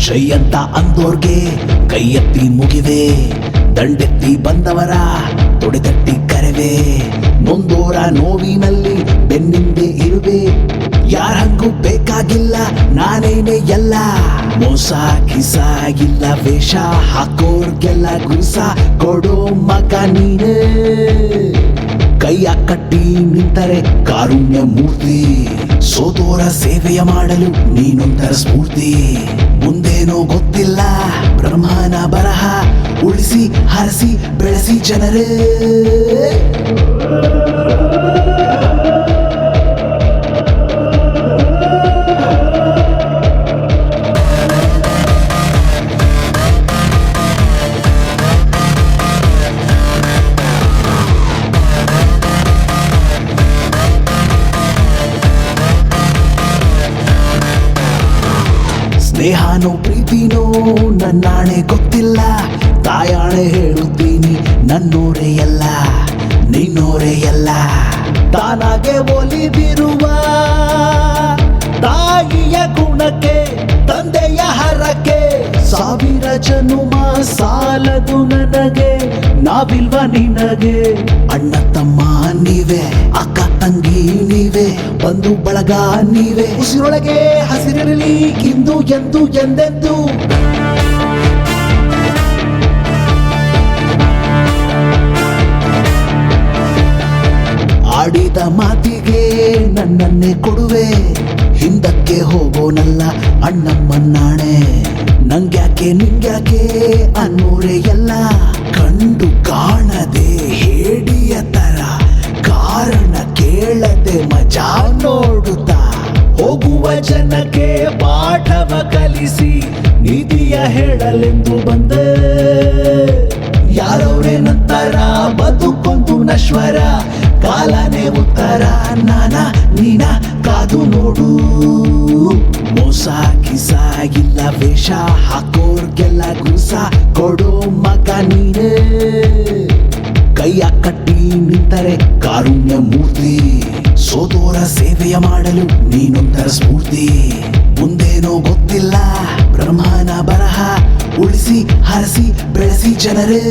ಜೈ ಅಂತ ಅಂದೋರ್ಗೆ ಕೈ ಎತ್ತಿ ಮುಗಿವೆ, ದಂಡೆತ್ತಿ ಬಂದವರ ತೊಡೆತಟ್ಟಿ ಕರೆವೆ, ನೊಂದೋರ ನೋವಿನಲ್ಲಿ ಬೆನ್ನಿಂದೆ ಇರುವೆ, ಯಾರಂಗೂ ಬೇಕಾಗಿಲ್ಲ ನಾನೇನೆ ಎಲ್ಲ, ಮೋಸ ಕಿಸ ಇಲ್ಲ ವೇಷ ಹಾಕೋರ್ಗೆಲ್ಲ ಗುಸ ಕೊಡೋ ಮಗ ನೀನೆ, ಕೈಯ ಕಟ್ಟಿ ನಿಂತರೆ ಕಾರುಣ್ಯ ಮೂರ್ತಿ, ಸೋತೋರ ಸೇವೆಯ ಮಾಡಲು ನೀನೊಂದರ ಸ್ಫೂರ್ತಿ, ಮುಂದೇನೋ ಗೊತ್ತಿಲ್ಲ ಬ್ರಹ್ಮನ ಬರಹ, ಉಳಿಸಿ ಹರಸಿ ಬೆಳೆಸಿ ಜನರೇ. ಸ್ನೇಹನೋ ಪ್ರೀತಿನೋ ನನ್ನಾಣೆ ಗೊತ್ತಿಲ್ಲ, ತಾಯಾಣೆ ಹೇಳುತ್ತೀನಿ ನನ್ನೋರೇ ಎಲ್ಲ ನಿನ್ನೋರೇ ಎಲ್ಲ, ತಾನಾಗೆ ಒಲಿದಿರುವ ತಾಯಿಯ ಗುಣಕ್ಕೆ ತಂದೆಯ ಹರಕೆ, ಸಾವಿರ ಜನುಮ ಸಾಲದು ನನಗೆ, ನಾವಿಲ್ವ ನಿನಗೆ, ಅಣ್ಣ ತಮ್ಮ ನೀವೇ, ಅಕ್ಕ ತಂಗಿ ನೀವೇ, ಬಂಧು ಬಳಗ ನೀವೇ, ಉಸಿರೊಳಗೆ ಹಸಿರಿರಲಿ ಇಂದು ಎಂದು ಎಂದೆಂದು. ಆಡಿದ ಮಾತಿಗೆ ನನ್ನನ್ನೇ ಕೊಡುವೆ, ಹಿಂದಕ್ಕೆ ಹೋಗೋನಲ್ಲ ಅಣ್ಣಮ್ಮನಾಣೆ, ನಂಗ್ಯಾಕೆ ನಿಂಗ್ಯಾಕೆ ಅನ್ನೋರೇ ಎಲ್ಲ, ಕಂಡು ಕಾಣದೆ ಹೇಡಿಯ ತರ ಕಾರಣ ಕೇಳದೆ ಮಜಾ ನೋಡುತ್ತಾ, ಹೋಗುವ ಜನಕ್ಕೆ ಪಾಠವ ಕಲಿಸಿ ನೀತಿಯ ಹೇಳಲೆಂದು ಬಂದೆ, ಯಾರವ್ರೆ ನಂತರ ಬದುಕೊಂದು ನಶ್ವರ, ಕಾಲನೇ ಉತ್ತರ ನಾನ ನೀನ ಕಾದು ನೋಡು, ಮೋಸ ಕಿಸ ಇಲ್ಲ ವೇಷ ಹಾಕೋರ್ಗೆಲ್ಲ ಗುಸ ಕೊಡೋ ಮಗ ನೀನೇ, ಕೈಯ ಕಟ್ಟಿ ನಿಂತರೆ ಕಾರುಣ್ಯ ಮೂರ್ತಿ, ಸೋತೋರ ಸೇವೆಯ ಮಾಡಲು ನೀನೊಂದರ ಸ್ಫೂರ್ತಿ, ಮುಂದೇನೋ ಗೊತ್ತಿಲ್ಲ ಬ್ರಹ್ಮನ ಬರಹ, ಉಳಿಸಿ ಹರಸಿ ಬೆಳೆಸಿ ಜನರೇ.